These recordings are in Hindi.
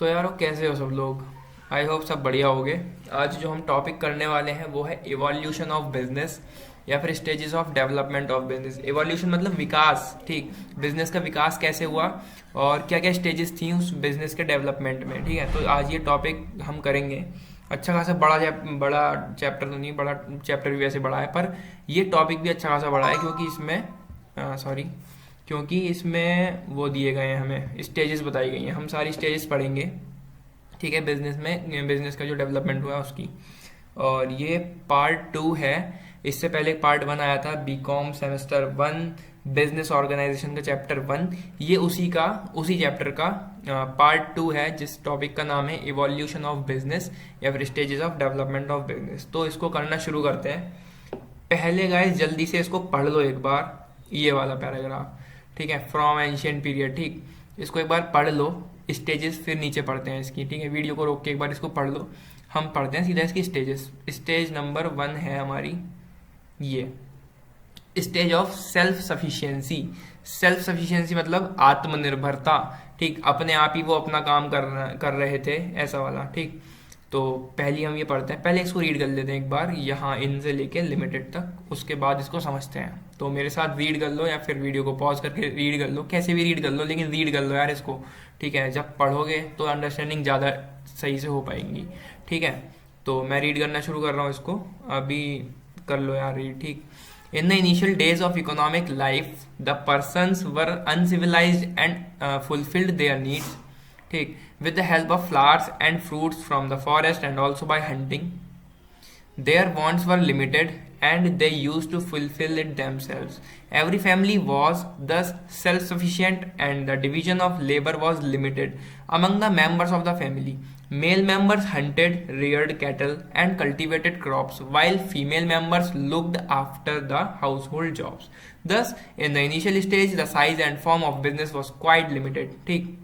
तो यारो कैसे हो सब लोग। आई होप सब बढ़िया होगे। आज जो हम टॉपिक करने वाले हैं वो है इवोल्यूशन ऑफ बिजनेस या फिर stages of development of business. Evolution मतलब विकास, ठीक। बिजनेस का विकास कैसे हुआ और क्या क्या स्टेजेस थी उस बिजनेस के डेवलपमेंट में, ठीक है। तो आज ये टॉपिक हम करेंगे। अच्छा खासा बड़ा चैप्टर तो नहीं, बड़ा चैप्टर भी वैसे बड़ा है, पर ये टॉपिक भी अच्छा खासा बड़ा है क्योंकि इसमें सॉरी क्योंकि इसमें वो दिए गए हैं, हमें स्टेजेस बताई गई हैं। हम सारी स्टेजेस पढ़ेंगे, ठीक है, बिजनेस में, बिजनेस का जो डेवलपमेंट हुआ है उसकी। और ये पार्ट 2 है। इससे पहले एक पार्ट 1 आया था, बीकॉम सेमेस्टर 1 बिजनेस ऑर्गेनाइजेशन का चैप्टर 1। ये उसी चैप्टर का पार्ट 2 है, जिस टॉपिक का नाम है इवोल्यूशन ऑफ बिजनेस या फिर stages of development of business. तो इसको करना शुरू करते हैं। पहले गाइस जल्दी से इसको पढ़ लो एक बार, ये वाला पैराग्राफ, ठीक है, फ्रॉम एंशियंट पीरियड, ठीक। इसको एक बार पढ़ लो, स्टेजेस फिर नीचे पढ़ते हैं इसकी, ठीक है। वीडियो को रोक के एक बार इसको पढ़ लो। हम पढ़ते हैं सीधा इसकी स्टेजेस। स्टेज नंबर 1 है हमारी ये, stage of self sufficiency. Self sufficiency मतलब आत्मनिर्भरता, ठीक। अपने आप ही वो अपना काम कर रहे थे, ऐसा वाला, ठीक। तो पहली हम ये पढ़ते हैं, पहले इसको रीड कर लेते हैं एक बार, यहाँ इन से लेके लिमिटेड तक, उसके बाद इसको समझते हैं। तो मेरे साथ रीड कर लो या फिर वीडियो को पॉज करके रीड कर लो, कैसे भी रीड कर लो, लेकिन रीड कर लो यार इसको, ठीक है। जब पढ़ोगे तो अंडरस्टैंडिंग ज़्यादा सही से हो पाएंगी, ठीक है। तो मैं रीड करना शुरू कर रहा हूँ इसको, अभी कर लो यार रीड, ठीक। In the initial days of economic life, the persons were uncivilized and fulfilled their needs, ठीक, with the help of flowers and fruits from the forest and also by hunting. Their wants were limited and they used to fulfill it themselves. Every family was thus self sufficient and the division of labor was limited among the members of the family. Male members hunted, reared cattle, and cultivated crops, while female members looked after the household jobs. Thus, in the initial stage, the size and form of business was quite limited. ठीक,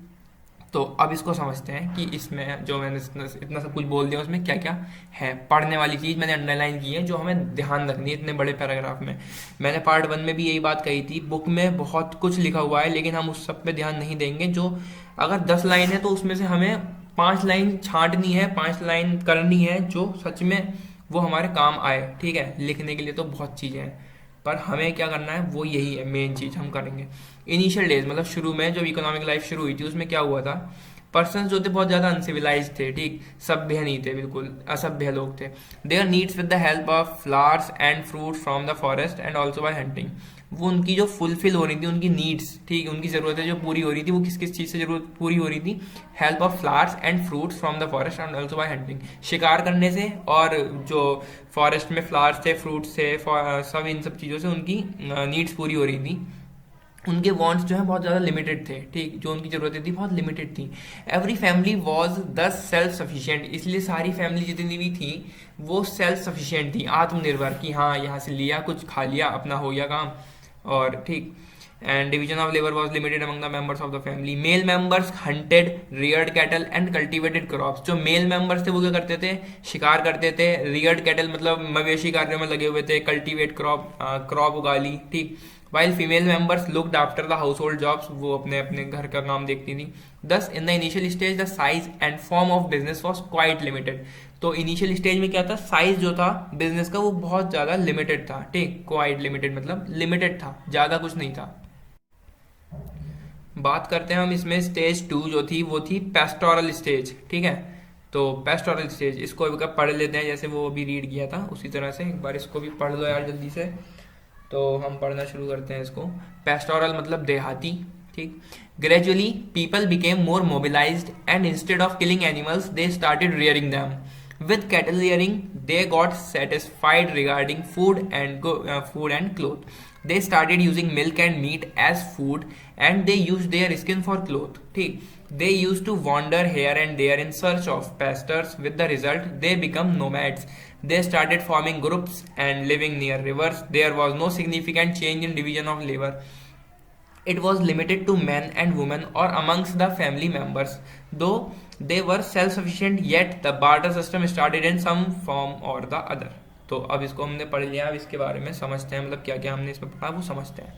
तो अब इसको समझते हैं कि इसमें जो मैंने इतना सब कुछ बोल दिया उसमें क्या क्या है। पढ़ने वाली चीज़ मैंने अंडरलाइन की है जो हमें ध्यान रखनी है इतने बड़े पैराग्राफ में। मैंने पार्ट 1 में भी यही बात कही थी, बुक में बहुत कुछ लिखा हुआ है लेकिन हम उस सब पे ध्यान नहीं देंगे। जो अगर 10 लाइन है तो उसमें से हमें 5 लाइन छांटनी है, 5 लाइन करनी है जो सच में वो हमारे काम आए, ठीक है। लिखने के लिए तो बहुत चीज़ें हैं, पर हमें क्या करना है वो यही है मेन चीज़ हम करेंगे। इनिशियल डेज मतलब शुरू में जब इकोनॉमिक लाइफ शुरू हुई थी उसमें क्या हुआ था, पर्सन जो थे बहुत ज़्यादा अनसिविलाइज थे, ठीक, सभ्य नहीं थे, बिल्कुल असभ्य लोग थे। There needs with the help of flowers and fruit from the forest and also bye hunting. वो उनकी जो फुलफिल हो रही थी, उनकी नीड्स, ठीक, उनकी ज़रूरतें जो पूरी हो रही थी, वो किस किस चीज़ से जरूरत पूरी हो रही थी, help of flowers and fruits from the forest and also bye hunting, शिकार करने से, और जो फॉरेस्ट में फ्लावर्स थे, फ्रूट्स थे, सब इन सब चीज़ों से उनकी नीड्स पूरी हो रही थी। उनके वांट्स जो है बहुत ज़्यादा लिमिटेड थे, ठीक, जो उनकी ज़रूरतें थी बहुत लिमिटेड थी। एवरी फैमिली वॉज दस सेल्फ सफिशिएंट, इसलिए सारी फैमिली जितनी भी थी वो सेल्फ सफिशिएंट थी, आत्मनिर्भर, कि हाँ यहाँ से लिया कुछ खा लिया, अपना हो गया काम, और ठीक। And division of labour was limited among the members of the family. Male members hunted, reared cattle and cultivated crops. जो मेल मेंबर्स थे वो क्या करते थे, शिकार करते थे। रियर्ड कैटल मतलब मवेशी कार्यों में लगे हुए थे। कल्टिवेट क्रॉप उगा ली, ठीक। While female members looked after the house hold jobs, वो अपने अपने घर का काम देखती थी। दस in the initial stage the size and form of business was quite limited. तो इनिशियल स्टेज में क्या था, साइज जो था बिजनेस का वो बहुत ज़्यादा लिमिटेड था, ठीक। क्वाइट लिमिटेड मतलब लिमिटेड था, ज़्यादा कुछ नहीं था। बात करते हैं हम इसमें स्टेज 2 जो थी वो थी पेस्टोरल स्टेज, ठीक है। तो पेस्टोरल स्टेज इसको एक बार पढ़ लेते हैं, जैसे वो अभी रीड किया था उसी तरह से एक बार इसको भी पढ़ लो यार जल्दी से। तो हम पढ़ना शुरू करते हैं इसको। पेस्टोरल मतलब देहाती, ठीक। Gradually people became more mobilised and instead of killing animals they started rearing them. With cattle rearing, they got satisfied regarding food and cloth. They started using milk and meat as food, and they used their skin for cloth. ठीक, they used to wander here and there in search of pastures. With the result, they become nomads. They started forming groups and living near rivers. There was no significant change in division of labor. It was limited to men and women or amongst the family members. Though they were self-sufficient, yet the barter system started in some form or the other. तो अब इसको हमने पढ़ लिया, अब इसके बारे में समझते हैं, मतलब क्या क्या हमने इसमें पढ़ा वो समझते हैं।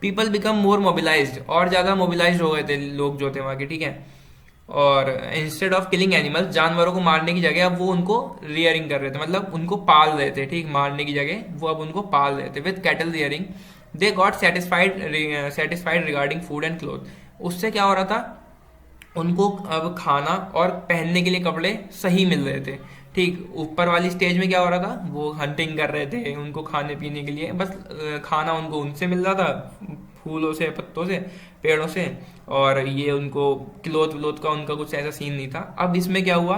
पीपल बिकम मोर मोबिलाइज्ड, और ज़्यादा मोबिलाइज्ड हो गए थे लोग जो थे वहाँ के, ठीक है। और इंस्टेड ऑफ किलिंग एनिमल्स, जानवरों को मारने की जगह अब वो उनको रियरिंग कर रहे थे, मतलब उनको पाल रहे थे, ठीक, मारने की जगह वो अब उनको पाल रहे थे। With cattle rearing they got satisfied regarding food and cloth. उससे क्या हो रहा था, उनको अब खाना और पहनने के लिए कपड़े सही मिल रहे थे, ठीक। ऊपर वाली स्टेज में क्या हो रहा था, वो हंटिंग कर रहे थे, उनको खाने पीने के लिए बस खाना उनको उनसे मिल रहा था, फूलों से, पत्तों से, पेड़ों से, और ये उनको क्लोथ व्लोथ का उनका कुछ ऐसा सीन नहीं था। अब इसमें क्या हुआ,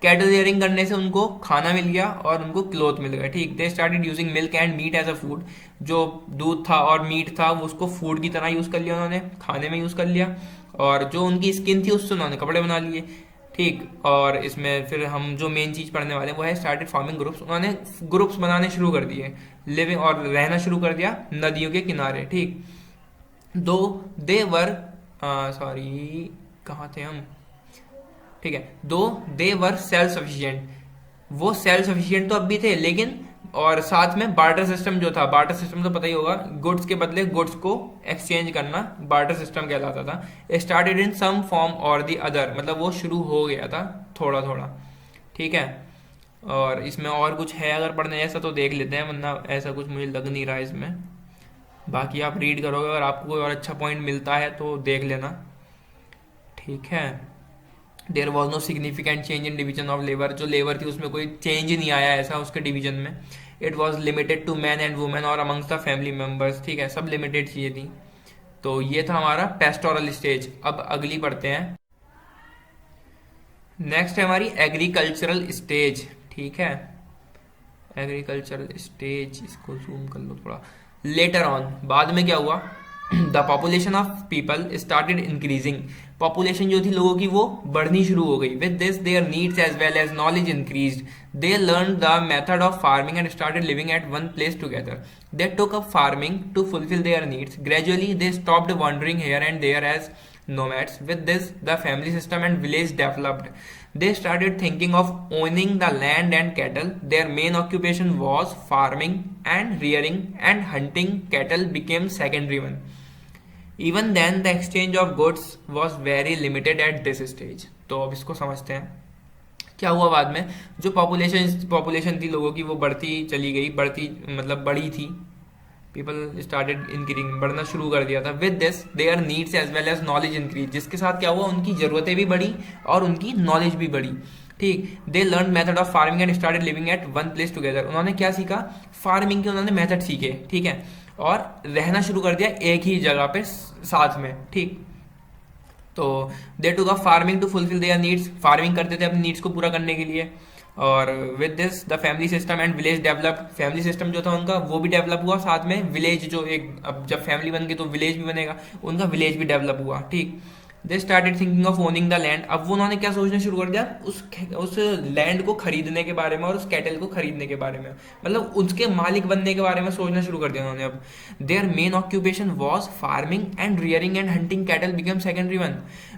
कैटल रियरिंग करने से उनको खाना मिल गया और उनको क्लोथ मिल गया, ठीक। They started using milk and meat as a food. जो दूध था और मीट था वो उसको फूड की तरह यूज कर लिया उन्होंने, खाने में यूज कर लिया। और जो उनकी स्किन थी उससे उन्होंने कपड़े बना लिए, ठीक। और इसमें फिर हम जो मेन चीज पढ़ने वाले हैं वो है स्टार्टेड फॉर्मिंग ग्रुप्स। उन्होंने ग्रुप्स बनाने शुरू कर दिए, लिविंग और रहना शुरू कर दिया नदियों के किनारे, ठीक। दो दे वर सॉरी कहाँ थे हम, ठीक है। दो दे वर सेल्फ सफिशिएंट, वो सेल्फ सफिशिएंट तो अब भी थे, लेकिन और साथ में बार्टर सिस्टम जो था, बार्टर सिस्टम तो पता ही होगा, गुड्स के बदले गुड्स को एक्सचेंज करना बार्टर सिस्टम कहलाता था। स्टार्टेड इन सम फॉर्म और द अदर, मतलब वो शुरू हो गया था थोड़ा थोड़ा, ठीक है। और इसमें और कुछ है अगर पढ़ने जैसा तो देख लेते हैं, वरना ऐसा कुछ मुझे लग नहीं रहा है इसमें। बाकी आप रीड करोगे, अगर आपको कोई और अच्छा पॉइंट मिलता है तो देख लेना, ठीक है। There was no significant change in division of labour, जो लेबर थी उसमें कोई चेंज नहीं आया ऐसा उसके डिवीजन में। It was limited to man and women और अमंग्स द फैमिली मेंबर्स, ठीक है, सब लिमिटेड चीजें थी। तो ये था हमारा पेस्टोरल स्टेज। अब अगली पढ़ते हैं, नेक्स्ट है हमारी एग्रीकल्चरल स्टेज, ठीक है। एग्रीकल्चरल स्टेज, इसको जूम कर लो थोड़ा। लेटर ऑन, बाद में क्या हुआ, the population of people started increasing, population जो थी लोगों की वो बढ़नी शुरू हो गई। With this their needs as well as knowledge increased, they learn the method of farming and started living at one place together. They took up farming to fulfil their needs, gradually they stopped wandering here and there as nomads. With this, the family system and village developed. They started thinking of owning the land and cattle. Their main occupation was farming and rearing, and hunting cattle became secondary one. Even then, the exchange of goods was very limited at this stage. तो अब इसको समझते हैं क्या हुआ बाद में। जो पॉपुलेशन थी लोगों की वो बढ़ती चली गई, बढ़ती मतलब बढ़ी थी, पीपल स्टार्टेड इंक्रीजिंग, बढ़ना शुरू कर दिया था। With this their needs as well as knowledge increase, जिसके साथ क्या हुआ, उनकी जरूरतें भी बढ़ी और उनकी नॉलेज भी बढ़ी, ठीक। They learn method of farming and started living at one place together, उन्होंने क्या सीखा, फार्मिंग के उन्होंने मेथड सीखे, ठीक है, और रहना शुरू कर दिया एक ही जगह पे साथ में, ठीक। तो they took up farming to fulfil their needs, farming करते थे अपनी नीड्स को पूरा करने के लिए। और with this the family system and village develop, family system जो था उनका वो भी डेवलप हुआ, साथ में विलेज जो एक, अब जब फैमिली बन गई तो विलेज भी बनेगा, उनका विलेज भी डेवलप हुआ, ठीक। They started thinking of owning the land, अब वो उन्होंने क्या सोचना शुरू कर दिया, उस लैंड को खरीदने के बारे में और उस कैटल को खरीदने के बारे में, मतलब उसके मालिक बनने के बारे में सोचना शुरू कर दिया उन्होंने अब। Their main occupation was farming and rearing and hunting cattle become secondary one,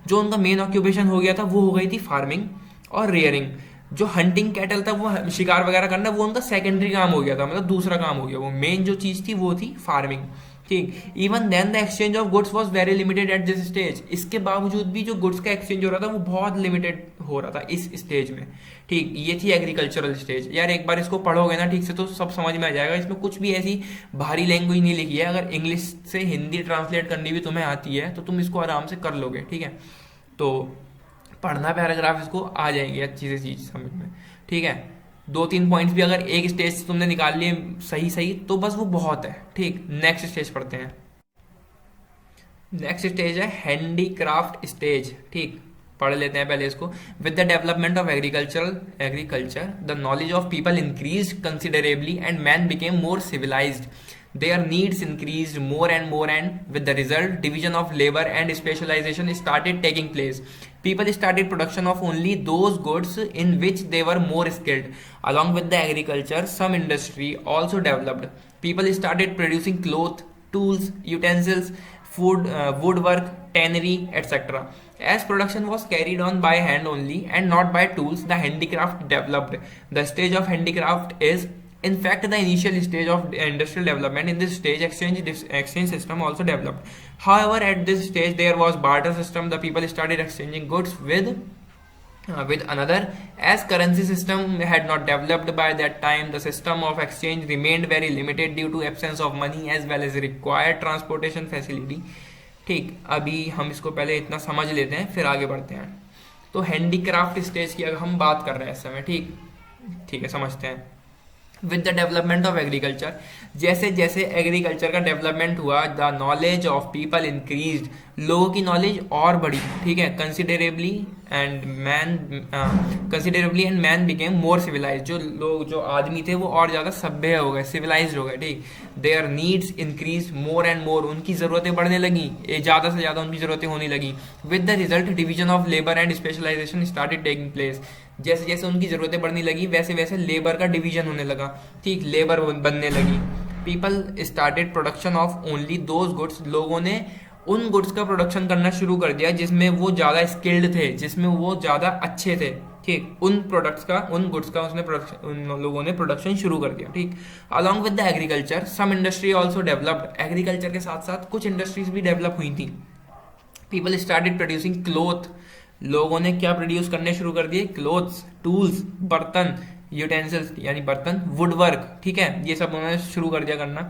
जो उनका मेन ऑक्यूपेशन हो गया था वो हो गई थी फार्मिंग और रियरिंग। जो हंटिंग कैटल था वो शिकार वगैरह करना वो उनका सेकेंडरी काम हो गया था, मतलब दूसरा काम हो गया, वो मेन जो चीज थी वो थी फार्मिंग, ठीक। Even then the exchange of goods was very limited at this stage, इसके बावजूद भी जो गुड्स का एक्सचेंज हो रहा था वो बहुत लिमिटेड हो रहा था इस स्टेज में, ठीक। ये थी एग्रीकल्चरल स्टेज। यार एक बार इसको पढ़ोगे ना ठीक से तो सब समझ में आ जाएगा, इसमें कुछ भी ऐसी भारी लैंग्वेज नहीं लिखी है, अगर इंग्लिश से हिंदी ट्रांसलेट करनी भी तुम्हें आती है तो तुम इसको आराम से कर लोगे, ठीक है। तो पढ़ना पैराग्राफ इसको आ जाएंगे अच्छी से चीज समझ में, ठीक है। 2-3 पॉइंट्स भी अगर एक स्टेज से तुमने निकाल लिए सही सही तो बस वो बहुत है, ठीक। नेक्स्ट स्टेज पढ़ते हैं। नेक्स्ट स्टेज है हैंडीक्राफ्ट स्टेज, ठीक। पढ़ लेते हैं पहले इसको। With the development of agriculture the knowledge of people increase considerably and man became more civilised, their needs increased more and more, and with the result division of labor and specialization started taking place. People started production of only those goods in which they were more skilled. Along with the agriculture, some industry also developed. People started producing cloth, tools, utensils, food, woodwork, tannery, etc. As production was carried on by hand only and not by tools, the handicraft developed. The stage of handicraft is In fact, the initial stage of industrial development, in this stage, exchange system also developed. However, at this stage, there was barter system. The people started exchanging goods with another. As currency system had not developed by that time, the system of exchange remained very limited due to absence of money as well as required transportation facility. ठीक, अभी हम इसको पहले इतना समझ लेते हैं, फिर आगे बढ़ते हैं. तो हैंडीक्राफ्ट स्टेज की अगर हम बात कर रहे हैं इस समय, ठीक ठीक है, समझते हैं. With the development of agriculture, जैसे जैसे एग्रीकल्चर का डेवलपमेंट हुआ, the knowledge of people increased, लोगों की नॉलेज और बढ़ी, ठीक है, considerably and man became more civilise. जो लोग, जो आदमी थे वो और ज़्यादा सभ्य हो गए, सिविलाइज हो गए, ठीक. There needs increase more and मोर, उनकी ज़रूरतें बढ़ने लगी, ज़्यादा से ज़्यादा उनकी ज़रूरतें होने लगी. With the result division of labour and specialisation started taking place. जैसे जैसे उनकी ज़रूरतें बढ़ने लगी वैसे वैसे लेबर का डिवीजन होने लगा, ठीक, लेबर बनने लगी. People started production of only those goods, लोगों ने उन गुड्स का प्रोडक्शन करना शुरू कर दिया जिसमें वो ज़्यादा स्किल्ड थे, जिसमें वो ज़्यादा अच्छे थे, ठीक. उन प्रोडक्ट्स का, उन गुड्स का उन लोगों ने प्रोडक्शन शुरू कर दिया, ठीक. Along with the agriculture some industry also developed, agriculture के साथ साथ कुछ इंडस्ट्रीज भी डेवलप हुई थी. पीपल स्टार्टेड प्रोड्यूसिंग क्लोथ, लोगों ने क्या प्रोड्यूस करने शुरू कर दिए, क्लोथ्स, टूल्स, बर्तन, यूटेंसिल्स यानी बर्तन, वुड वर्क, ठीक है, ये सब उन्होंने शुरू कर दिया करना.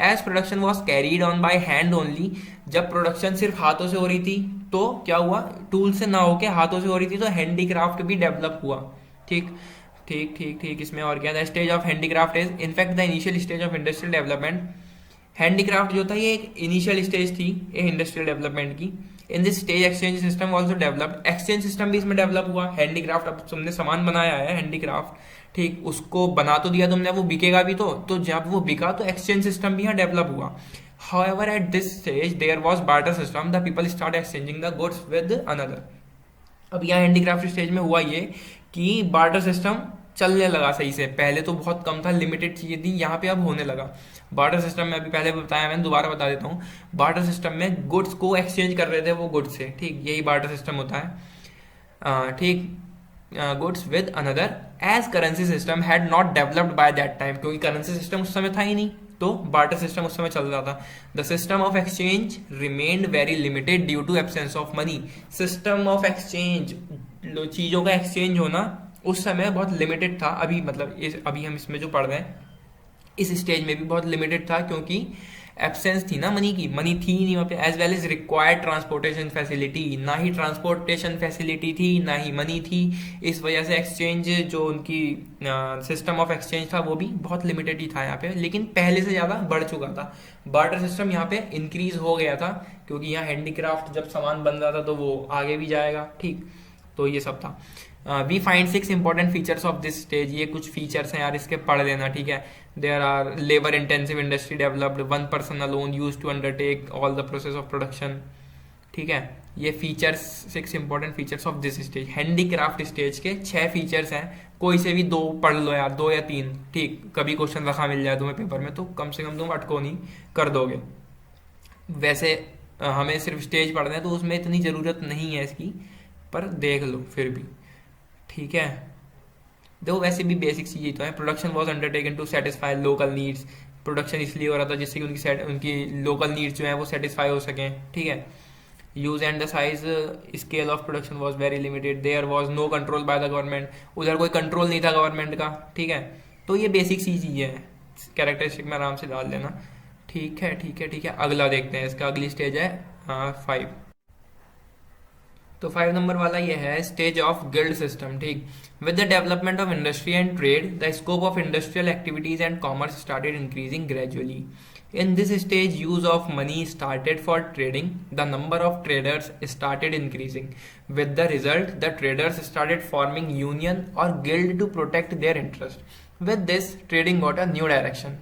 As production was carried on by hand only, जब प्रोडक्शन सिर्फ हाथों से हो रही थी तो क्या हुआ, टूल से ना होके हाथों से हो रही थी, तो हैंडीक्राफ्ट भी डेवलप हुआ, ठीक ठीक ठीक ठीक. इसमें और क्या, the stage of handicraft is in fact the initial stage of industrial development. Handicraft जो था ये एक इनिशियल स्टेज थी इंडस्ट्रियल डेवलपमेंट की. In this stage exchange system also developed, exchange system भी इसमें डेवलप हुआ. हैंडीक्राफ्ट, अब तुमने सामान बनाया है हैंडीक्राफ्ट, ठीक, उसको बना तो दिया तुमने, वो बिकेगा भी तो जब वो बिका तो एक्सचेंज सिस्टम भी यहाँ डेवलप हुआ. However, at this stage there was barter system. The people start exchanging the goods with another. अब यहाँ हैंडीक्राफ्ट स्टेज में हुआ ये कि बार्टर सिस्टम चलने लगा सही से. पहले तो बहुत कम था, लिमिटेड चीजें थी, यहाँ पे अब होने लगा. बार्टर सिस्टम में अभी पहले बताया, मैंने दोबारा बता देता हूँ. बार्टर सिस्टम में गुड्स को एक्सचेंज कर रहे थे वो गुड्स से, ठीक, यही बार्टर सिस्टम होता है, ठीक. Goods with another. As currency system had not developed by that time, क्योंकि करेंसी सिस्टम उस समय था ही नहीं, तो बार्टर सिस्टम उस समय चल रहा था. The system of exchange remained very limited due to absence of money. System of exchange, चीजों का एक्सचेंज होना उस समय बहुत लिमिटेड था. अभी मतलब अभी हम इसमें जो पढ़ रहे हैं इस स्टेज में भी बहुत लिमिटेड था, क्योंकि एब्सेंस थी ना मनी की, मनी थी नहीं वहाँ पे. As well as required transportation facility, ना ही ट्रांसपोर्टेशन फैसिलिटी थी ना ही मनी थी. इस वजह से एक्सचेंज जो उनकी सिस्टम ऑफ एक्सचेंज था वो भी बहुत लिमिटेड ही था यहाँ पे, लेकिन पहले से ज़्यादा बढ़ चुका था. बार्टर सिस्टम यहाँ पे इंक्रीज हो गया था, क्योंकि यहाँ हैंडीक्राफ्ट जब सामान बन रहा था तो वो आगे भी जाएगा, ठीक. तो ये सब था. We find 6 important features of this stage. ये कुछ फीचर्स हैं यार, इसके पढ़ लेना, ठीक है. There are labour intensive industry developed, one person alone use to undertake all the process of production, ठीक है. ये features, 6 important features of this stage. Handicraft stage के 6 फीचर्स हैं, कोई से भी 2 पढ़ लो यार, 2 या 3, ठीक. कभी क्वेश्चन रखा मिल जाए तुम्हें पेपर में तो कम से कम तुम अटको नहीं, कर दोगे. वैसे हमें सिर्फ स्टेज पढ़ना है तो उसमें इतनी ज़रूरत नहीं है इसकी, पर देख लो फिर भी, ठीक है. देखो वैसे भी बेसिक चीज़ें तो है. Production was undertaken to satisfy local needs. Production इसलिए हो रहा था जिससे कि उनकी लोकल नीड्स जो है वो सेटिस्फाई हो सकें, ठीक है. Use and the size scale of production was very limited. There was no control by the government. उधर कोई कंट्रोल नहीं था गवर्नमेंट का, ठीक है. तो ये बेसिक सी चीज़ें हैं, कैरेक्टरिस्टिक में आराम से डाल लेना, ठीक है ठीक है ठीक है. अगला देखते हैं, इसका अगली स्टेज है 5. तो 5 नंबर वाला ये है स्टेज ऑफ गिल्ड सिस्टम, ठीक. With the development of industry and trade the scope of industrial activities and commerce started increasing gradually. In this stage, use of money started for trading. The number of traders started increasing. With the result, the traders started forming union or guild to protect their interest. With this, trading got a new direction.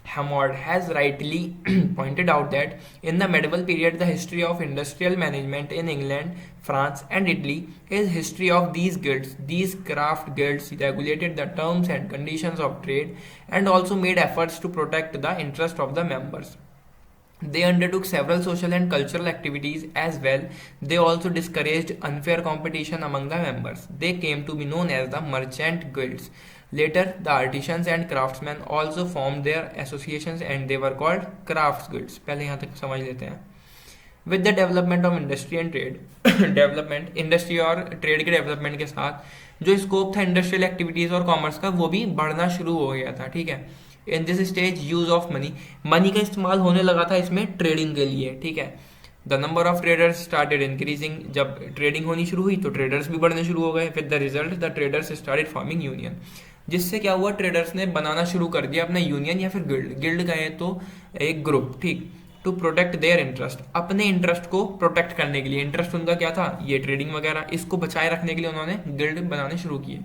Hammond has rightly pointed out that in the medieval period, the history of industrial management in England, France, and Italy is history of these guilds. These craft guilds regulated the terms and conditions of trade and also made efforts to protect the interest of the members. They undertook several social and cultural activities as well. They also discouraged unfair competition among the members. They came to be known as the merchant guilds. Later, the artisans and craftsmen also formed their associations and they were called crafts guilds. पहले यहाँ तक समझ लेते हैं. With the development of industry and trade, development industry और ट्रेड के डेवलपमेंट के साथ जो स्कोप था इंडस्ट्रियल एक्टिविटीज और कॉमर्स का वो भी बढ़ना शुरू हो गया था. ठीक है. In this stage use of money का इस्तेमाल होने लगा था इसमें ट्रेडिंग के लिए. ठीक है. The number of traders started increasing. जब ट्रेडिंग होनी शुरू हुई तो ट्रेडर्स भी बढ़ने शुरू हो गए. With the result the traders started forming union. जिससे क्या हुआ, ट्रेडर्स ने बनाना शुरू कर दिया अपना यूनियन या फिर गिल्ड. गिल्ड कहे तो एक ग्रुप. ठीक. To protect their interest. अपने इंटरेस्ट को प्रोटेक्ट करने के लिए. इंटरेस्ट उनका क्या था, ये ट्रेडिंग वगैरह. इसको बचाए रखने के लिए उन्होंने गिल्ड बनाने शुरू किए.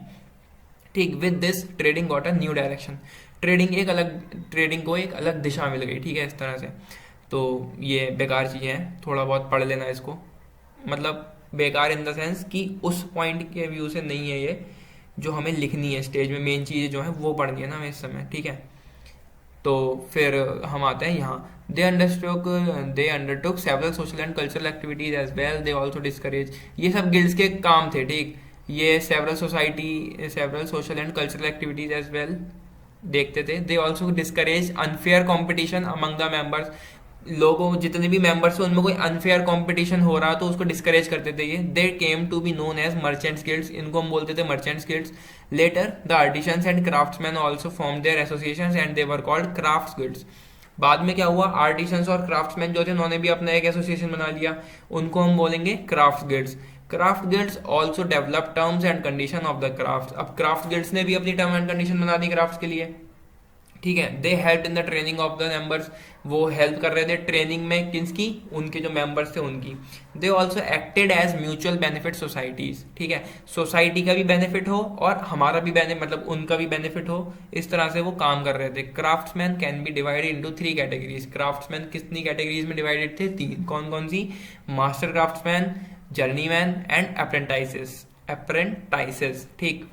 ठीक. With this trading got a new direction. Trading को एक अलग दिशा मिल गई. ठीक है. इस तरह से तो ये बेकार चीज़ें हैं, थोड़ा बहुत पढ़ लेना इसको. मतलब बेकार इन द सेंस कि उस पॉइंट के व्यू से नहीं है ये, जो हमें लिखनी है स्टेज में. मेन चीज़ें जो है वो पढ़नी है ना हमें इस समय. ठीक है. तो फिर हम आते हैं यहाँ. They undertook several social and cultural activities as well. They also discourage. ये सब गिल्ड्स के काम थे. ठीक. ये several social and cultural activities as well देखते थे. They also discourage unfair competition among the members. लोगों जितने भी मेंबर्स थे उनमें कोई अनफेयर कंपटीशन हो रहा तो उसको डिस्करेज करते थे ये. They came to be known as merchants guilds. इनको हम बोलते थे merchants guilds. Later the artisans and craftsman also form their associations and they were called crafts guilds. बाद में क्या हुआ, आर्टिशंस और क्राफ्ट्समैन जो थे उन्होंने भी अपना एक एसोसिएशन बना लिया. उनको हम बोलेंगे crafts guilds. Craft guilds also develop terms and condition of the craft. अब क्राफ्ट गिल्ड्स ने भी अपनी टर्म एंड कंडीशन बना दी क्राफ्ट्स के लिए. ठीक है. They help in the training of the members. वो हेल्प कर रहे थे ट्रेनिंग में. किसकी, उनके जो मेंबर्स थे उनकी. They also acted as mutual benefit societies. ठीक है. सोसाइटी का भी बेनिफिट हो और हमारा भी मतलब उनका भी बेनिफिट हो, इस तरह से वो काम कर रहे थे. Craftsman can be divided into 3 categories. Craftsman कितनी कैटेगरीज में डिवाइडेड थे, 3. कौन कौन सी, मास्टर क्राफ्ट्समैन, जर्नीमैन एंड अप्रेंटाइसेस. ठीक.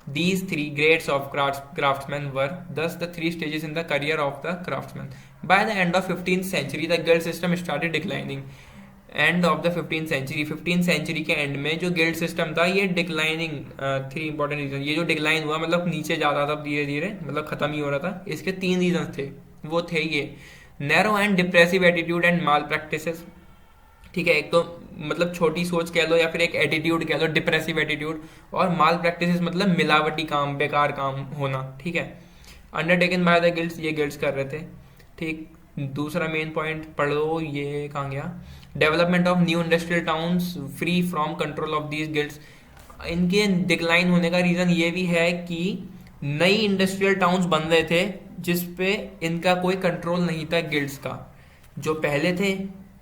These 3 grades of craftsmen were thus the 3 stages in the career of the craftsman. By the end of 15th century, the guild system started declining. End of the 15th century के end में जो guild system था ये declining. 3 important reasons. ये जो decline हुआ मतलब नीचे जाता था धीरे धीरे, मतलब खत्म ही हो रहा था. इसके 3 reasons थे. वो थे ये narrow and depressive attitude and malpractices. ठीक है. एक तो मतलब छोटी सोच कह लो या फिर एक एटीट्यूड कह लो, डिप्रेसिव एटीट्यूड. और माल प्रैक्टिसेस मतलब मिलावटी काम, बेकार काम होना. ठीक है. Undertaken by the guilds. ये गिल्ड्स कर रहे थे. ठीक. दूसरा मेन पॉइंट पढ़ लो, ये कहाँ गया, development of new industrial towns free from control of these guilds. इनके डिक्लाइन होने का रीजन ये भी है कि नई इंडस्ट्रियल टाउन्स बन रहे थे जिसपे इनका कोई कंट्रोल नहीं था गिल्ड्स का. जो पहले थे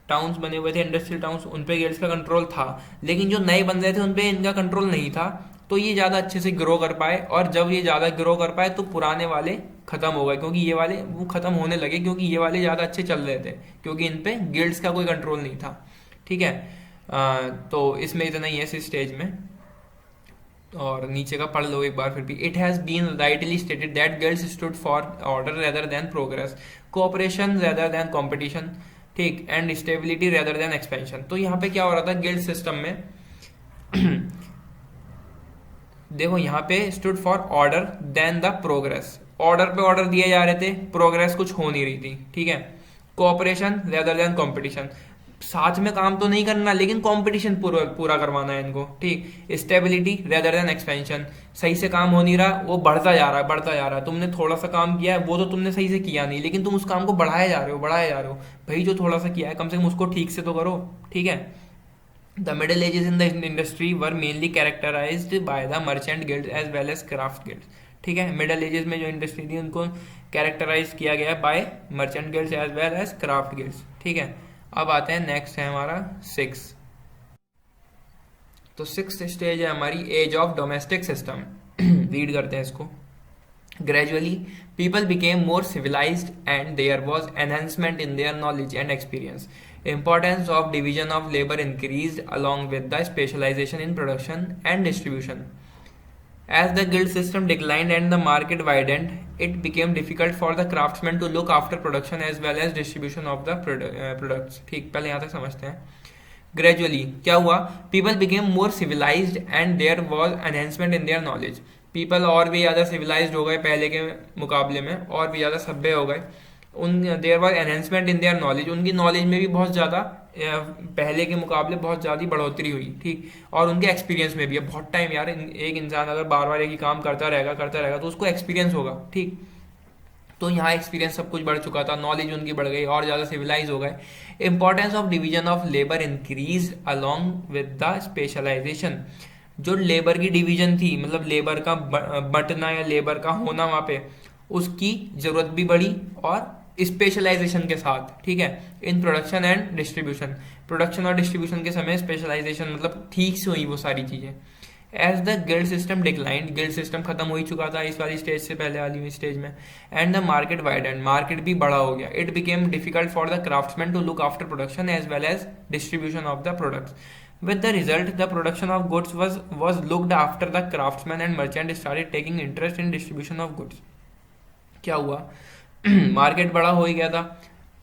टाउन्स बने हुए थे इंडस्ट्रियल टाउन्स, उन पे गिल्ड्स का कंट्रोल था, लेकिन जो नए बन रहे थे उन पे इनका कंट्रोल नहीं था. तो ये ज़्यादा अच्छे से ग्रो कर पाए. और जब ये ज़्यादा ग्रो कर पाए तो पुराने वाले खत्म हो गए, क्योंकि ये वाले वो खत्म होने लगे, क्योंकि ये वाले ज़्यादा अच्छे चल रहे थे, क्योंकि इन पे गिल्ड्स का कोई कंट्रोल नहीं था. ठीक है. तो इसमें इतना ही है इस स्टेज में. और नीचे का पढ़ लो एक बार फिर भी. It has been rightly stated that guilds stood for order rather than progress, cooperation rather than competition. ठीक. And stability rather than expansion. तो यहाँ पे क्या हो रहा था गिल्ड सिस्टम में देखो यहाँ पे stood for order then the progress. Order पे ऑर्डर दिए जा रहे थे, प्रोग्रेस कुछ हो नहीं रही थी. ठीक है. Cooperation rather then competition. साथ में काम तो नहीं करना लेकिन कंपटीशन पूरा करवाना है इनको. ठीक. Stability rather than expansion. सही से काम हो नहीं रहा, वो बढ़ता जा रहा है. तुमने थोड़ा सा काम किया है, वो तो तुमने सही से किया नहीं, लेकिन तुम उस काम को बढ़ाए जा रहे हो. भाई जो थोड़ा सा किया है कम से कम उसको ठीक से तो करो. ठीक है. The middle ages in the industry were mainly characterised by the merchant guild as well as craft guild. ठीक है. मिडिल एजेस में जो इंडस्ट्री थी उनको कैरेक्टराइज किया गया by merchant guilds as well as craft guilds. ठीक है. अब आते हैं नेक्स्ट है हमारा 6. तो 6th स्टेज है हमारी age of domestic system. Read करते हैं इसको. Gradually people became more civilised and there was enhancement in their knowledge and experience. Importance of division of labor increased along with the specialization in production and distribution. As the guild system declined and the market widened, it became difficult for the craftsmen to look after production as well as distribution of the products. ठीक, पहले यहाँ तक समझते हैं. Gradually क्या हुआ, people became more civilized and there was enhancement in their knowledge. People और भी ज़्यादा civilized हो गए पहले के मुकाबले में, और भी ज़्यादा सभ्य हो गए. There was enhancement in their knowledge, उनकी नॉलेज में भी बहुत ज़्यादा पहले के मुकाबले बहुत ज़्यादा बढ़ोतरी हुई. ठीक, और उनके एक्सपीरियंस में भी. अब बहुत टाइम यार एक इंसान अगर बार बार एक ही काम करता रहेगा तो उसको एक्सपीरियंस होगा. ठीक, तो यहाँ एक्सपीरियंस सब कुछ बढ़ चुका था, नॉलेज उनकी बढ़ गई और ज़्यादा सिविलाइज हो गए. Importance of division of labour increase along with the specialisation. जो लेबर की डिवीजन थी, मतलब लेबर का बंटना या लेबर का होना वहाँ पे, उसकी ज़रूरत भी बढ़ी और स्पेशलाइजेशन के साथ. ठीक है, in production and distribution, production और डिस्ट्रीब्यूशन के समय स्पेशलाइजेशन मतलब ठीक से हुई वो सारी चीज़ें. As the guild system declined, guild system खत्म हो ही चुका था इस वाली स्टेज से, पहले वाली स्टेज में. And the market widened, market भी बड़ा हो गया. It became difficult for the craftsman to look after production as well as distribution of the products. With the result, the production of goods was looked after. The craftsmen and merchants started taking interest in distribution of goods. क्या हुआ, मार्केट बड़ा हो ही गया था.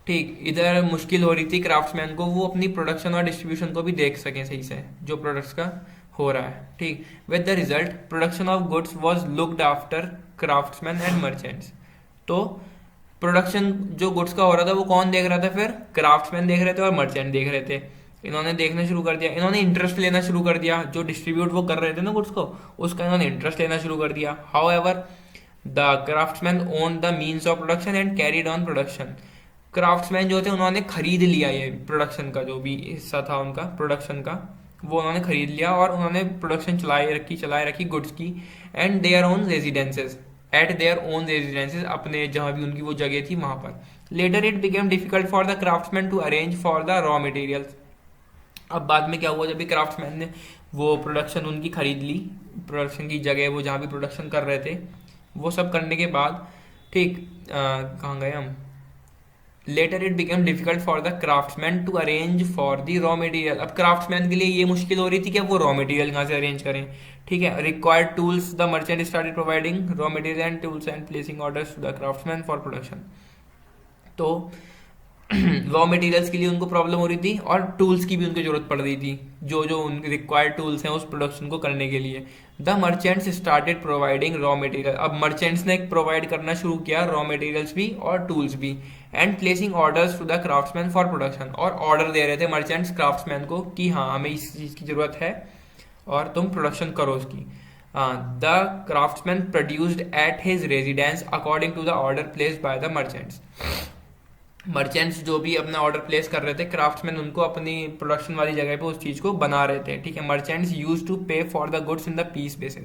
ठीक, इधर मुश्किल हो रही थी क्राफ्ट्समैन को, वो अपनी प्रोडक्शन और डिस्ट्रीब्यूशन को भी देख सकें सही से जो प्रोडक्ट्स का हो रहा है. ठीक, with the result production of goods was looked after craftsman and merchants. तो प्रोडक्शन जो गुड्स का हो रहा था वो कौन देख रहा था फिर? क्राफ्ट्समैन देख रहे थे और मर्चेंट देख रहे थे. इन्होंने देखना शुरू कर दिया, इन्होंने इंटरेस्ट लेना शुरू कर दिया. जो डिस्ट्रीब्यूट वो कर रहे थे ना गुड्स को, उसका इन्होंने इंटरेस्ट लेना शुरू कर दिया. However the craftsman own the means of production and carried on production. Craftsman जो थे उन्होंने खरीद लिया ये प्रोडक्शन का, जो भी हिस्सा था उनका प्रोडक्शन का, वो उन्होंने खरीद लिया और उन्होंने प्रोडक्शन चलाए रखी गुड्स की. And their own residences, at their own residences, अपने जहाँ भी उनकी वो जगह थी वहाँ पर. Later it became difficult for the craftsman to arrange for the raw materials. अब बाद में क्या हुआ, जब भी क्राफ्ट्समैन ने वो प्रोडक्शन उनकी खरीद ली, प्रोडक्शन की जगह वो जहाँ भी प्रोडक्शन कर रहे थे, वो सब करने के बाद, ठीक, कहाँ गए हम, later it became difficult for the craftsman to arrange for the raw material. अब क्राफ्ट्समैन के लिए ये मुश्किल हो रही थी कि अब वो रॉ मटेरियल कहाँ से अरेंज करें. ठीक है, required tools, the merchant started providing raw material and tools and placing orders to the craftsman for production. तो रॉ मटेरियल्स के लिए उनको प्रॉब्लम हो रही थी और टूल्स की भी उनको जरूरत पड़ रही थी, जो जो उनके रिक्वायर्ड टूल्स हैं उस प्रोडक्शन को करने के लिए. The merchants started providing raw material. अब मर्चेंट्स ने प्रोवाइड करना शुरू किया रॉ मटेरियल्स भी और टूल्स भी. And placing orders to the craftsman for production, और ऑर्डर दे रहे थे मर्चेंट्स क्राफ्ट्समैन को कि हाँ हमें इस चीज़ की जरूरत है और तुम प्रोडक्शन करो उसकी. The craftsman produced at his residence according to the order placed by the merchants. Merchants जो भी अपना ऑर्डर प्लेस कर रहे थे, क्राफ्ट्समैन उनको अपनी प्रोडक्शन वाली जगह पे उस चीज़ को बना रहे थे. ठीक है, merchants use to pay for the goods in the piece basis.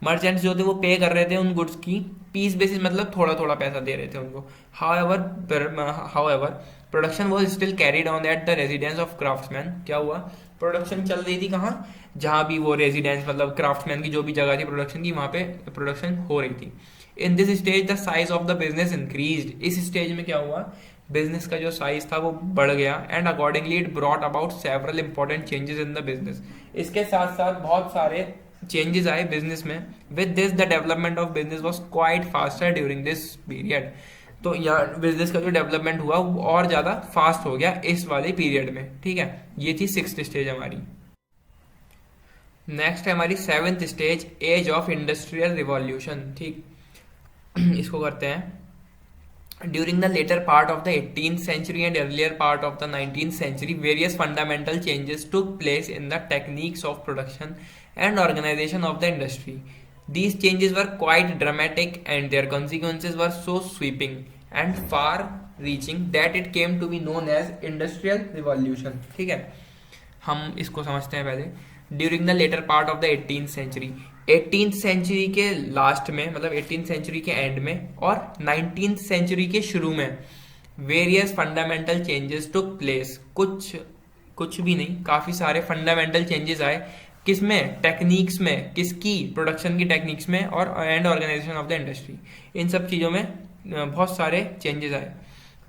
Merchants जो थे वो पे कर रहे थे उन गुड्स की पीस बेसिस, मतलब थोड़ा थोड़ा पैसा दे रहे थे उनको. However production was still carried on at the residence of craftsman. क्या हुआ, प्रोडक्शन चल रही थी कहाँ, जहाँ भी वो रेजिडेंस मतलब क्राफ्ट्समैन की जो भी जगह थी प्रोडक्शन की, वहाँ पे प्रोडक्शन हो रही थी. In this stage the size of the business increased. इस स्टेज में क्या हुआ, बिजनेस का जो साइज था वो बढ़ गया. And accordingly it brought about several important changes in the business. इसके साथ साथ बहुत सारे चेंजेस आए बिजनेस में. With this the development of business was quite faster during this period. तो यहाँ बिजनेस का जो डेवलपमेंट हुआ वो और ज़्यादा फास्ट हो गया इस वाले पीरियड में. ठीक है, ये थी 6th स्टेज हमारी. नेक्स्ट है हमारी 7th stage, age of industrial revolution. ठीक, इसको करते हैं. During the later part of the 18th century and earlier part of the 19th century, various fundamental changes took place in the techniques of production and organization of the industry. These changes were quite dramatic and their consequences were so sweeping and far-reaching that it came to be known as Industrial Revolution. ठीक है, हम इसको समझते हैं पहले. During the later part of the 18th century, 18th century के लास्ट में, मतलब 18th सेंचुरी के एंड में और 19th सेंचुरी के शुरू में various fundamental changes took place. कुछ भी नहीं, काफ़ी सारे फंडामेंटल चेंजेस आए. किसमें, टेक्निक्स में, किसकी, प्रोडक्शन की टेक्निक्स में और and organisation of the industry. इन सब चीज़ों में बहुत सारे चेंजेस आए.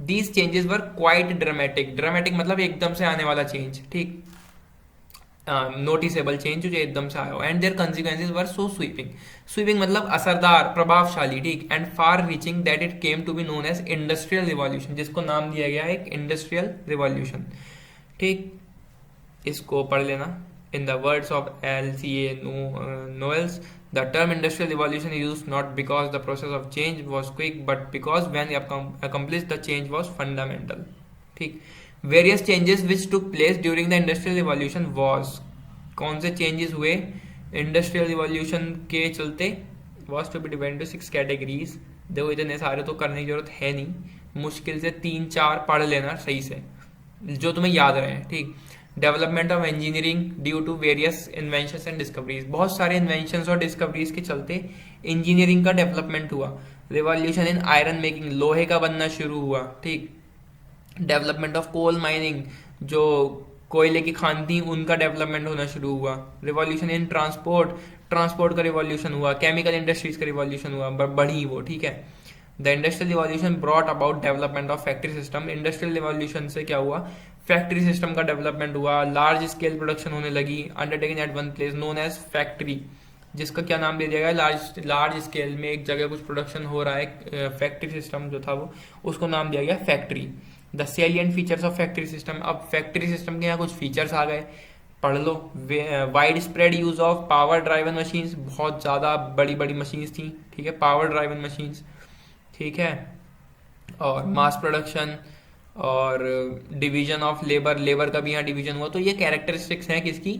These changes were quite dramatic. Dramatic मतलब एकदम से आने वाला चेंज. ठीक, नोटिसेबल चेंज जो एकदम से आया हो, and their consequences were so sweeping. Sweeping मतलब असरदार, प्रभावशाली, ठीक, and far reaching that it came to be known as industrial revolution, जिसको नाम दिया गया है एक इंडस्ट्रियल रिवॉल्यूशन। ठीक, इसको पढ़ लेना। In the words of LCA Knowles, the term industrial revolution is used not because the process of change was quick, but because when accomplished the change was fundamental. ठीक, various changes which took place during the industrial revolution was, कौन से चेंजेस हुए इंडस्ट्रियल रिवॉल्यूशन के चलते, was to be divided into 6 categories. देखो इतने सारे तो करने की जरूरत है नहीं, मुश्किल से 3-4 पढ़ लेना सही से, जो तुम्हें याद रहे। ठीक, development of engineering due to various inventions and discoveries, बहुत सारे इन्वेंशंस और डिस्कवरीज के चलते इंजीनियरिंग का डेवलपमेंट हुआ। रिवॉल्यूशन इन आयरन मेकिंग, लोहे का बनना शुरू हुआ। ठीक, डेवलपमेंट ऑफ कोल माइनिंग, जो कोयले की खान थी उनका डेवलपमेंट होना शुरू हुआ। रिवॉल्यूशन इन ट्रांसपोर्ट, ट्रांसपोर्ट का रिवॉल्यूशन हुआ। केमिकल इंडस्ट्रीज का रिवॉल्यूशन हुआ, बढ़ी वो। ठीक है, the industrial revolution brought about development of factory system, industrial revolution से क्या हुआ, फैक्ट्री सिस्टम का डेवलपमेंट हुआ, लार्ज स्केल प्रोडक्शन होने लगी, undertaken at one place known as factory, जिसका क्या नाम दे दिया गया, लार्ज स्केल में एक जगह कुछ प्रोडक्शन हो रहा है, फैक्ट्री सिस्टम जो था वो, उसको नाम दिया गया factory. The salient features of factory system, अब फैक्ट्री सिस्टम के यहाँ कुछ फीचर्स आ गए, पढ़ लो। Widespread use of power driven machines, बहुत ज्यादा बड़ी बड़ी मशीन्स थी। ठीक है, पावर ड्राइवन मशीन्स। ठीक है, और मास प्रोडक्शन और डिवीजन ऑफ लेबर, लेबर का भी यहाँ डिवीजन हुआ। तो ये कैरेक्टरिस्टिक्स हैं किसकी,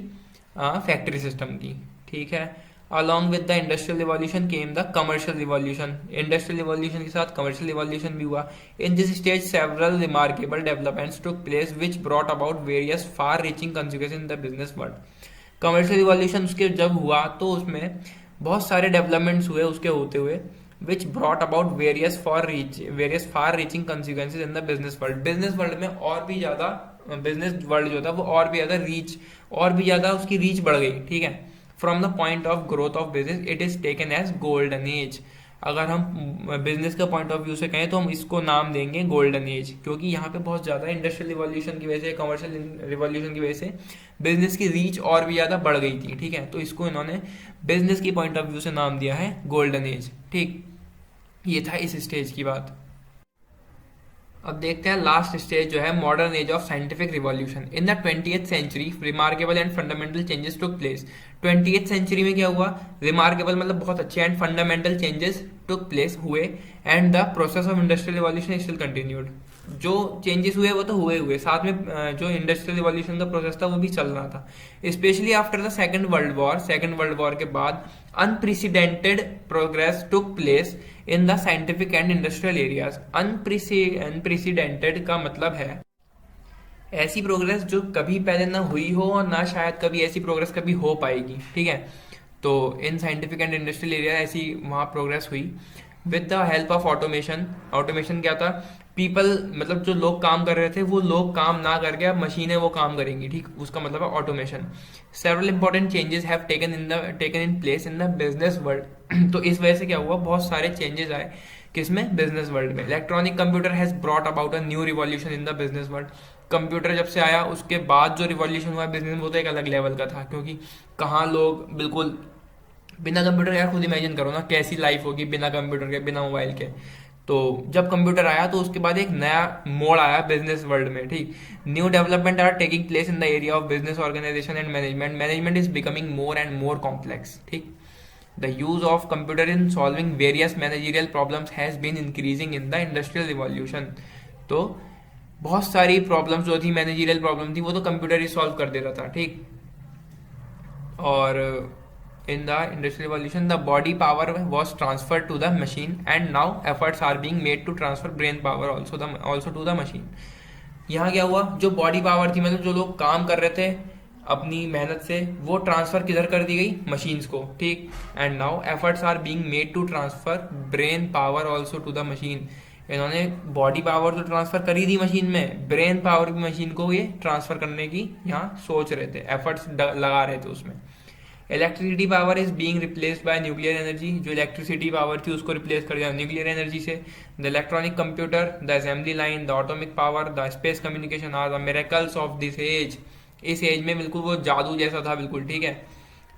फैक्ट्री सिस्टम की। ठीक है, along with the industrial revolution came the commercial revolution, industrial revolution के साथ कमर्शियल रिवॉल्यूशन भी हुआ। In this stage several remarkable developments took place which brought about various far reaching consequences in the business world. Commercial revolution उसके जब हुआ तो उसमें बहुत सारे डेवलपमेंट्स हुए उसके होते हुए, which brought about various far reaching consequences in the business world। Business world में और भी ज्यादा, बिजनेस वर्ल्ड जो था वो और भी ज्यादा रीच, और भी ज्यादा उसकी रीच बढ़ गई। ठीक है, from the point of growth of business it is taken as golden age. अगर हम बिजनेस के पॉइंट ऑफ व्यू से कहें तो हम इसको नाम देंगे गोल्डन एज, क्योंकि यहाँ पे बहुत ज्यादा इंडस्ट्रियल रिवॉल्यूशन की वजह से, कमर्शियल रिवॉल्यूशन की वजह से बिजनेस की रीच और भी ज्यादा बढ़ गई थी। ठीक है, तो इसको इन्होंने बिजनेस की पॉइंट ऑफ व्यू से नाम दिया है गोल्डन एज। ठीक, ये था इस स्टेज की बात। अब देखते हैं लास्ट स्टेज जो है modern age of scientific revolution. In the 20th century remarkable and fundamental changes took place. 20th century में क्या हुआ, रिमार्केबल मतलब बहुत अच्छे, and fundamental changes took place हुए, and the process of industrial revolution still continued. जो चेंजेस हुए वो तो हुए साथ में जो इंडस्ट्रियल रिवॉल्यूशन का प्रोसेस था वो भी चल रहा था, specially after the second world war. Second world war के बाद unprecedented progress took place in the scientific and industrial areas. Unprecedented का मतलब है ऐसी प्रोग्रेस जो कभी पहले ना हुई हो और ना शायद कभी ऐसी प्रोग्रेस कभी हो पाएगी। ठीक है, तो in scientific and industrial area ऐसी वहां प्रोग्रेस हुई with the help of automation. Automation क्या था, पीपल मतलब जो लोग काम कर रहे थे वो लोग काम ना करके अब मशीनें वो काम करेंगी। ठीक, उसका मतलब है automation. Several important changes have taken in place in the business world. तो इस वजह से क्या हुआ, बहुत सारे चेंजेस आए किसमें, बिजनेस वर्ल्ड में। Electronic computer has brought about a new revolution in the business world. Computer जब से आया उसके बाद जो रिवॉल्यूशन हुआ बिजनेस में वो तो एक अलग लेवल का था, क्योंकि कहाँ लोग बिल्कुल बिना कंप्यूटर, यार खुद इमेजिन करो ना कैसी लाइफ होगी बिना कंप्यूटर के, बिना मोबाइल के। तो जब कंप्यूटर आया तो उसके बाद एक नया मोड़ आया बिजनेस वर्ल्ड में। ठीक, new development are taking place in the area of business organisation and management. Management is becoming more and more complex. ठीक, the use of computer in solving various managerial problems has been increasing in the industrial revolution. तो बहुत सारी प्रॉब्लम्स जो थी, मैनेजरियल प्रॉब्लम थी, वो तो कंप्यूटर ही सॉल्व कर दे रहा था। ठीक, और in the industrial revolution the body power was transferred to the machine and now efforts are being made to transfer brain power also to the machine। यहाँ क्या हुआ, जो बॉडी पावर थी मतलब जो लोग काम कर रहे थे अपनी मेहनत से, वो ट्रांसफर किधर कर दी गई, मशीन्स को। ठीक, and now efforts are being made to transfer brain power also to the machine. इन्होंने बॉडी पावर तो ट्रांसफर करी थी मशीन में, ब्रेन पावर भी मशीन को ये ट्रांसफर करने की यहाँ सोच रहे थे, एफर्ट्स लगा रहे थे उसमें। Electricity power is being replaced by nuclear energy. जो इलेक्ट्रिसिटी पावर थी उसको रिप्लेस कर दिया न्यूक्लियर एनर्जी से। The electronic computer, the assembly line, the atomic power, the space communication are the miracles of this age. इस एज में बिल्कुल वो जादू जैसा था बिल्कुल, ठीक है।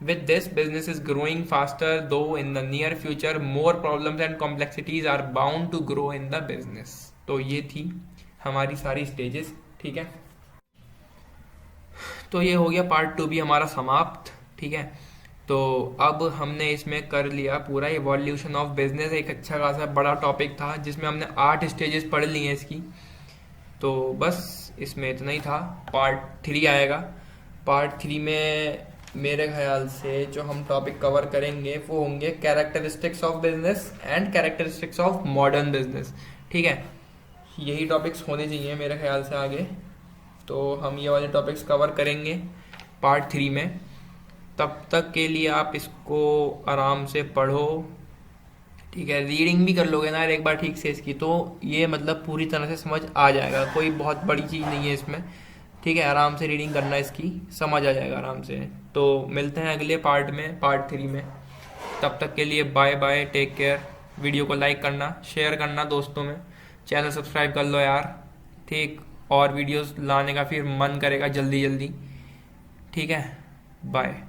With this business is growing faster, though in the near future more problems and complexities are bound to grow in the business. तो ये थी हमारी सारी स्टेजेस, ठीक है। तो ये हो गया पार्ट 2 भी हमारा समाप्त, ठीक है। तो अब हमने इसमें कर लिया पूरा इवोल्यूशन ऑफ बिजनेस, एक अच्छा खासा बड़ा टॉपिक था जिसमें हमने 8 स्टेजेस पढ़ ली हैं इसकी। तो बस इसमें इतना ही था। पार्ट 3 आएगा। पार्ट 3 में मेरे ख्याल से जो हम टॉपिक कवर करेंगे वो होंगे characteristics of business and characteristics of modern business, ठीक है। यही टॉपिक्स होने चाहिए मेरे ख्याल से आगे। तो हम ये वाले टॉपिक्स कवर करेंगे पार्ट 3 में। तब तक के लिए आप इसको आराम से पढ़ो, ठीक है। रीडिंग भी कर लोगे ना यार एक बार ठीक से इसकी, तो ये मतलब पूरी तरह से समझ आ जाएगा, कोई बहुत बड़ी चीज़ नहीं है इसमें, ठीक है। आराम से रीडिंग करना, इसकी समझ आ जाएगा आराम से। तो मिलते हैं अगले पार्ट में, पार्ट 3 में। तब तक के लिए bye bye, take care. Video को लाइक करना, शेयर करना दोस्तों में, चैनल सब्सक्राइब कर लो यार, ठीक। और वीडियोस लाने का फिर मन करेगा जल्दी जल्दी, ठीक है। बाय।